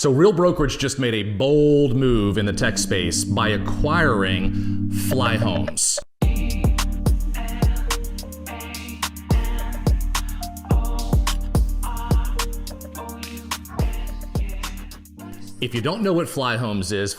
So Real Brokerage just made a bold move in the tech space by acquiring Fly Homes. If you don't know what Fly Homes is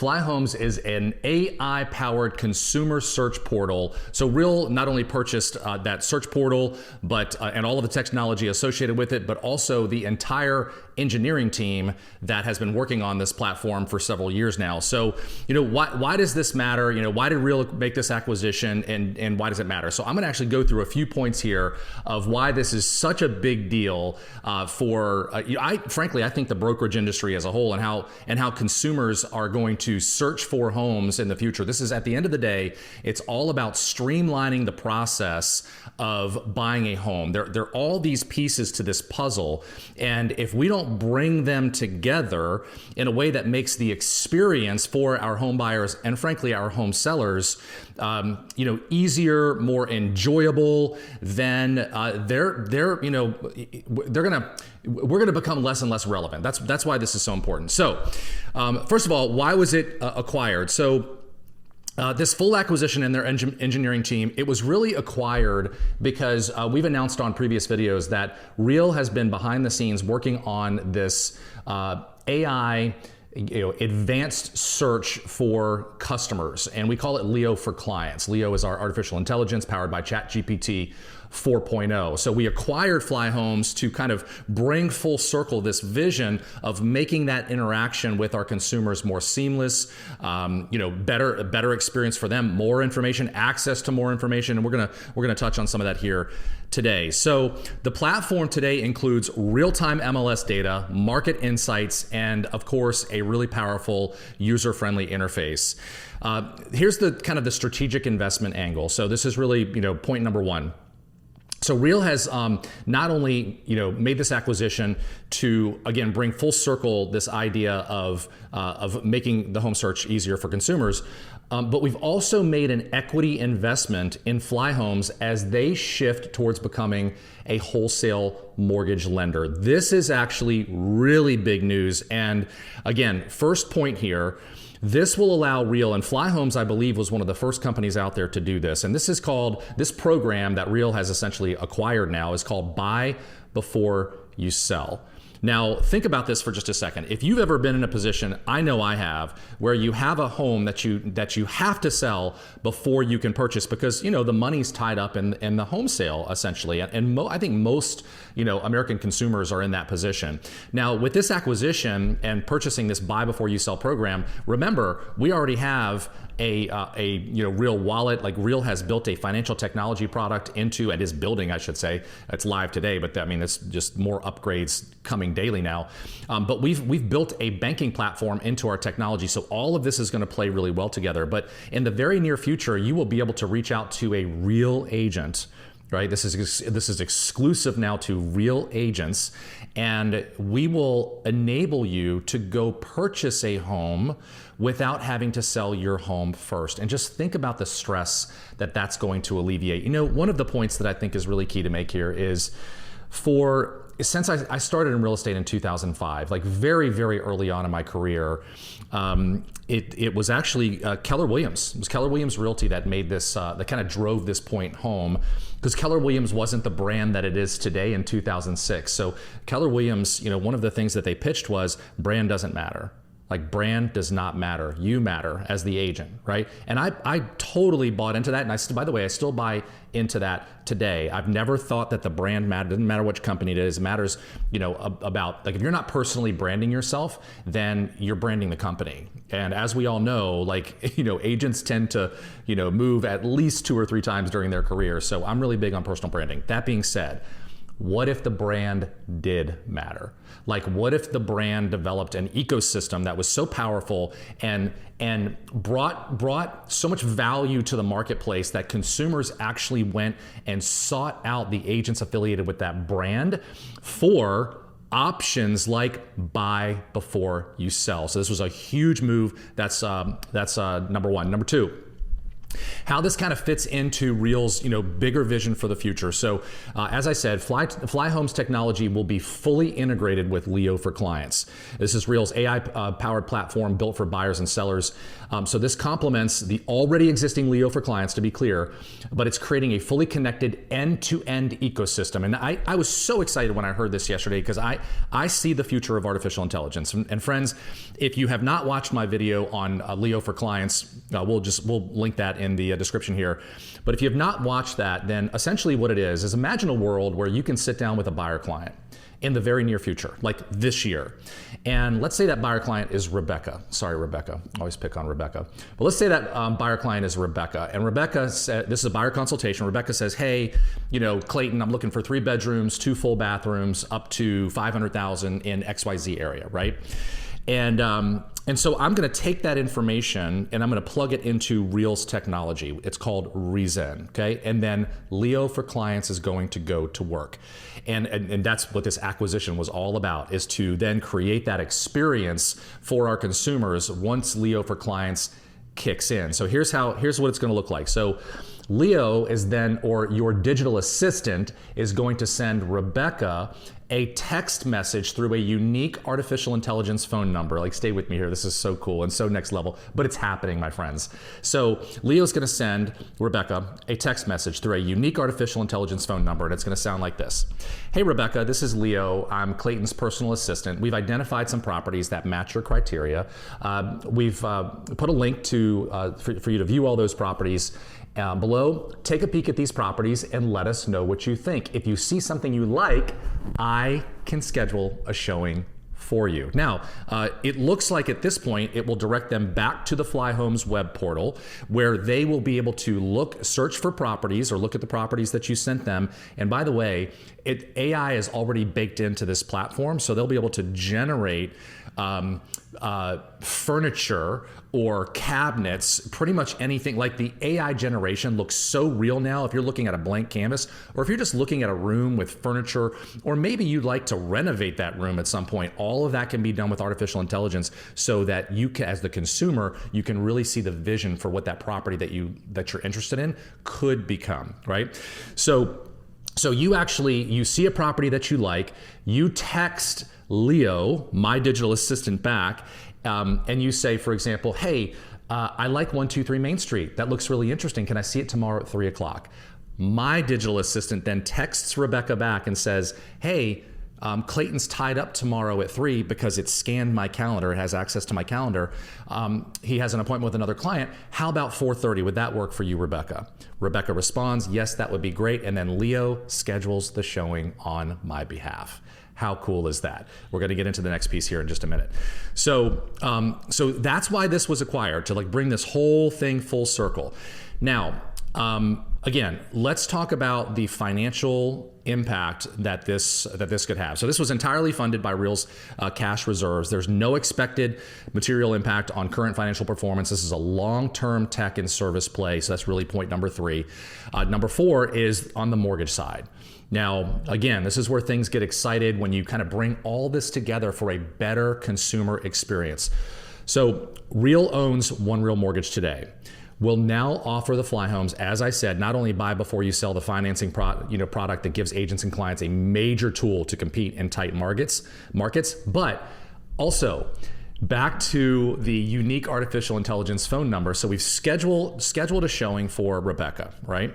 an AI-powered consumer search portal. So Real not only purchased that search portal, but and all of the technology associated with it, but also the entire engineering team that has been working on this platform for several years now. So, why does this matter? Why did Real make this acquisition, and why does it matter? So I'm going to actually go through a few points here of why this is such a big deal for. Frankly, I think the brokerage industry as a whole, and how consumers are going to search for homes in the future. This is, at the end of the day, it's all about streamlining the process of buying a home. There are all these pieces to this puzzle, and if we don't bring them together in a way that makes the experience for our home buyers and frankly our home sellers easier, more enjoyable, then we're gonna become less and less relevant. That's why this is so important. So first of all, why was it acquired? So this full acquisition and their engineering team, it was really acquired because we've announced on previous videos that Real has been behind the scenes working on this AI advanced search for customers, and we call it Leo for clients. Leo is our artificial intelligence powered by ChatGPT 4.0. So we acquired Fly Homes to kind of bring full circle this vision of making that interaction with our consumers more seamless, better experience for them, more information, access to more information, and we're gonna touch on some of that here today. So the platform today includes real-time MLS data, market insights, and of course a really powerful user-friendly interface. Here's the kind of the strategic investment angle. So this is really point number one. So Real has not only made this acquisition to again bring full circle this idea of making the home search easier for consumers, but we've also made an equity investment in Fly Homes as they shift towards becoming a wholesale mortgage lender. This is actually really big news. And again, first point here. This will allow Real, and Fly Homes, I believe, was one of the first companies out there to do this. And this program that Real has essentially acquired now is called Buy Before You Sell. Now, think about this for just a second. If you've ever been in a position, I know I have, where you have a home that you have to sell before you can purchase because the money's tied up in the home sale essentially, and I think most American consumers are in that position. Now, with this acquisition and purchasing this Buy Before You Sell program, remember we already have a Real wallet. Like Real has built a financial technology product and is building, I should say. It's live today, but it's just more upgrades coming daily now. But we've built a banking platform into our technology, so all of this is going to play really well together. But in the very near future, you will be able to reach out to a Real agent. Right? This is exclusive now to Real agents, and we will enable you to go purchase a home without having to sell your home first. And just think about the stress that that's going to alleviate. One of the points that I think is really key to make here is since I started in real estate in 2005, like very, very early on in my career, it was actually Keller Williams. It was Keller Williams Realty that made this, that kind of drove this point home, because Keller Williams wasn't the brand that it is today in 2006. So Keller Williams, one of the things that they pitched was brand doesn't matter. Like brand does not matter. You matter as the agent, right? And I totally bought into that. And by the way, I still buy into that today. I've never thought that the brand mattered. It doesn't matter which company it is. It matters, about like if you're not personally branding yourself, then you're branding the company. And as we all know, agents tend to, move at least 2 or 3 times during their career. So I'm really big on personal branding. That being said, what if the brand did matter? Like, what if the brand developed an ecosystem that was so powerful and brought so much value to the marketplace that consumers actually went and sought out the agents affiliated with that brand for options like buy before you sell? So this was a huge move. That's number one. Number two, How this kind of fits into Real's, bigger vision for the future. So, as I said, Flyhome's technology will be fully integrated with Leo for Clients. This is Real's AI-powered platform built for buyers and sellers. So this complements the already existing Leo for Clients, to be clear, but it's creating a fully connected end-to-end ecosystem. And I was so excited when I heard this yesterday because I see the future of artificial intelligence. And friends, if you have not watched my video on Leo for Clients, we'll link that in the description here. But if you have not watched that, then essentially what it is imagine a world where you can sit down with a buyer client in the very near future, like this year. And let's say that buyer client is Rebecca. Sorry, Rebecca. I always pick on Rebecca. But let's say that buyer client is Rebecca. And Rebecca said, this is a buyer consultation. Rebecca says, hey, Clayton, I'm looking for 3 bedrooms, 2 full bathrooms, up to $500,000 in XYZ area, right? And so I'm going to take that information and I'm going to plug it into Real's technology. It's called Reason, okay? And then Leo for Clients is going to go to work. And that's what this acquisition was all about, is to then create that experience for our consumers once Leo for Clients kicks in. So here's what it's going to look like. So Leo is then, or your digital assistant is going to send Rebecca a text message through a unique artificial intelligence phone number. Like, stay with me here. This is so cool and so next level, but it's happening, my friends. So Leo's going to send Rebecca a text message through a unique artificial intelligence phone number, and it's going to sound like this. Hey, Rebecca, this is Leo. I'm Clayton's personal assistant. We've identified some properties that match your criteria. We've put a link to for you to view all those properties. Below, take a peek at these properties and let us know what you think. If you see something you like, I can schedule a showing for you. Now, it looks like at this point, it will direct them back to the Flyhomes web portal where they will be able to search for properties or look at the properties that you sent them. And by the way, AI is already baked into this platform, so they'll be able to generate furniture or cabinets, pretty much anything. Like, the AI generation looks so real now. If you're looking at a blank canvas, or if you're just looking at a room with furniture, or maybe you'd like to renovate that room at some point, all of that can be done with artificial intelligence so that you can, as the consumer, you can really see the vision for what that property that you're interested in could become, right? So you see a property that you like, you text Leo, my digital assistant, back, and you say, for example, hey, I like 123 Main Street. That looks really interesting. Can I see it tomorrow at 3 o'clock? My digital assistant then texts Rebecca back and says, hey, Clayton's tied up tomorrow at 3 because it scanned my calendar, it has access to my calendar. He has an appointment with another client. How about 4:30? Would that work for you, Rebecca? Rebecca responds, yes, that would be great. And then Leo schedules the showing on my behalf. How cool is that? We're going to get into the next piece here in just a minute. So that's why this was acquired, to bring this whole thing full circle. Now, again, let's talk about the financial impact that this could have. So this was entirely funded by Real's cash reserves. There's no expected material impact on current financial performance. This is a long-term tech and service play. So that's really point number 3. Number 4 is on the mortgage side. Now, again, this is where things get excited, when you kind of bring all this together for a better consumer experience. So Real owns One Real Mortgage today. We'll now offer the Flyhomes, as I said, not only buy before you sell, the financing product that gives agents and clients a major tool to compete in tight markets, but also back to the unique artificial intelligence phone number. So we've scheduled a showing for Rebecca, right?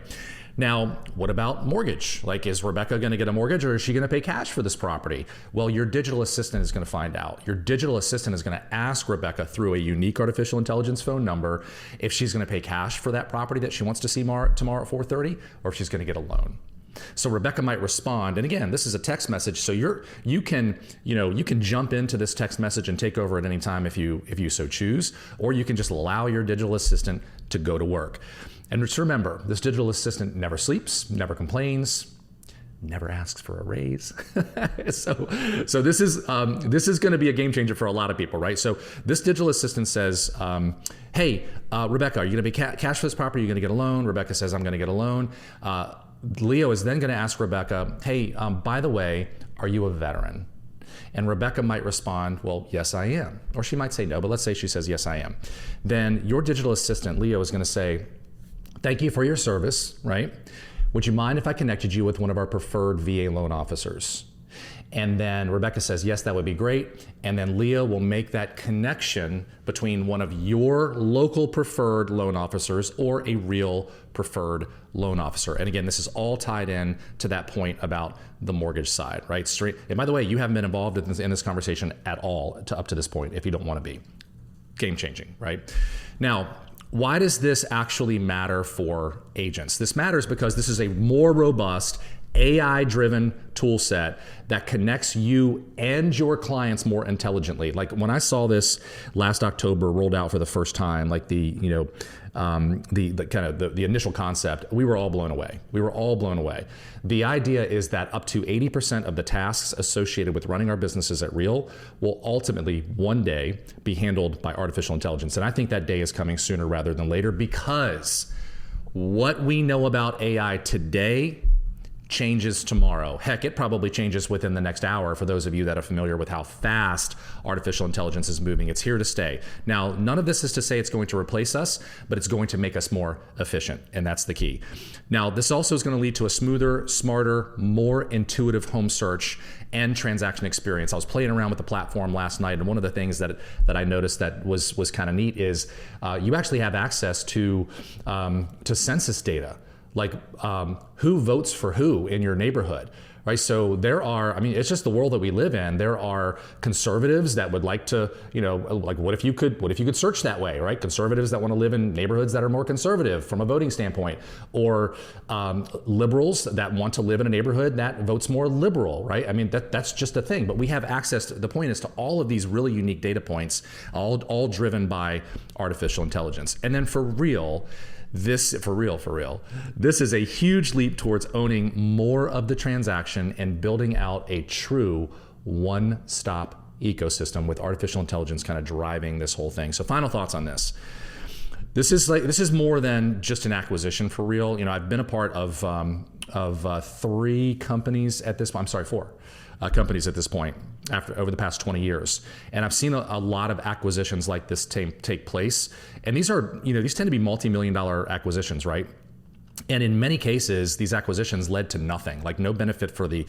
Now, what about mortgage? Is Rebecca going to get a mortgage, or is she going to pay cash for this property? Well, your digital assistant is going to find out. Your digital assistant is going to ask Rebecca through a unique artificial intelligence phone number if she's going to pay cash for that property that she wants to see tomorrow at 4:30, or if she's going to get a loan. So Rebecca might respond, and again, this is a text message, so you can jump into this text message and take over at any time if you so choose, or you can just allow your digital assistant to go to work. And just remember, this digital assistant never sleeps, never complains, never asks for a raise. So this is going to be a game changer for a lot of people, right? So this digital assistant says, hey, Rebecca, are you going to be cash for this property? Are you going to get a loan? Rebecca says, I'm going to get a loan. Leo is then going to ask Rebecca, hey, by the way, are you a veteran? And Rebecca might respond, well, yes, I am. Or she might say no, but let's say she says, yes, I am. Then your digital assistant, Leo, is going to say, Thank you for your service, right? Would you mind if I connected you with one of our preferred VA loan officers? And then Rebecca says, yes, that would be great. And then Leah will make that connection between one of your local preferred loan officers or a real preferred loan officer. And again, this is all tied in to that point about the mortgage side, right? Straight. And by the way, you haven't been involved in this conversation at all up to this point if you don't want to be. Game changing, right? Now, why does this actually matter for agents? This matters because this is a more robust AI-driven tool set that connects you and your clients more intelligently. Like when I saw this last October rolled out for the first time, like the initial concept, we were all blown away. We were all blown away. The idea is that up to 80% of the tasks associated with running our businesses at Real will ultimately one day be handled by artificial intelligence. And I think that day is coming sooner rather than later, because what we know about AI today changes tomorrow. Heck, it probably changes within the next hour for those of you that are familiar with how fast artificial intelligence is moving. It's here to stay. Now, none of this is to say it's going to replace us, but it's going to make us more efficient, and that's the key. Now, this also is going to lead to a smoother, smarter, more intuitive home search and transaction experience. I was playing around with the platform last night, and one of the things that I noticed that was kind of neat is you actually have access to census data. Like who votes for who in your neighborhood, right? So there are, I mean, it's just the world that we live in. There are conservatives that would like to, like what if you could search that way, right? Conservatives that want to live in neighborhoods that are more conservative from a voting standpoint, or liberals that want to live in a neighborhood that votes more liberal, right? I mean, that's just a thing, but we have access to, the point is, to all of these really unique data points, all driven by artificial intelligence. And then for real, this is a huge leap towards owning more of the transaction and building out a true one-stop ecosystem with artificial intelligence kind of driving this whole thing. So final thoughts on this. This is more than just an acquisition for Real. I've been a part of 3 companies at this point. I'm sorry, 4 companies at this point over the past 20 years. And I've seen a lot of acquisitions like this take place. And these tend to be multi-million-dollar acquisitions, right? And in many cases, these acquisitions led to nothing, like no benefit for the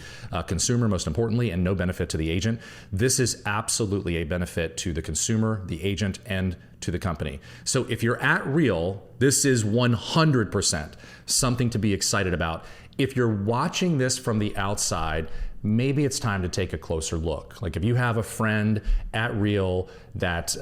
consumer, most importantly, and no benefit to the agent. This is absolutely a benefit to the consumer, the agent, and to the company. So if you're at Real, this is 100% something to be excited about. If you're watching this from the outside, maybe it's time to take a closer look. Like if you have a friend at Real that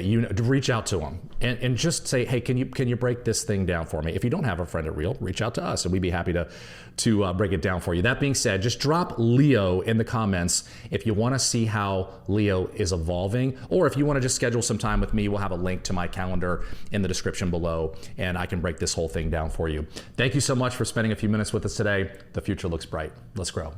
you reach out to them and just say, hey, can you break this thing down for me? If you don't have a friend at Real, reach out to us and we'd be happy to break it down for you. That being said, just drop Leo in the comments if you want to see how Leo is evolving, or if you want to just schedule some time with me, we'll have a link to my calendar in the description below and I can break this whole thing down for you. Thank you so much for spending a few minutes with us today. The future looks bright. Let's grow.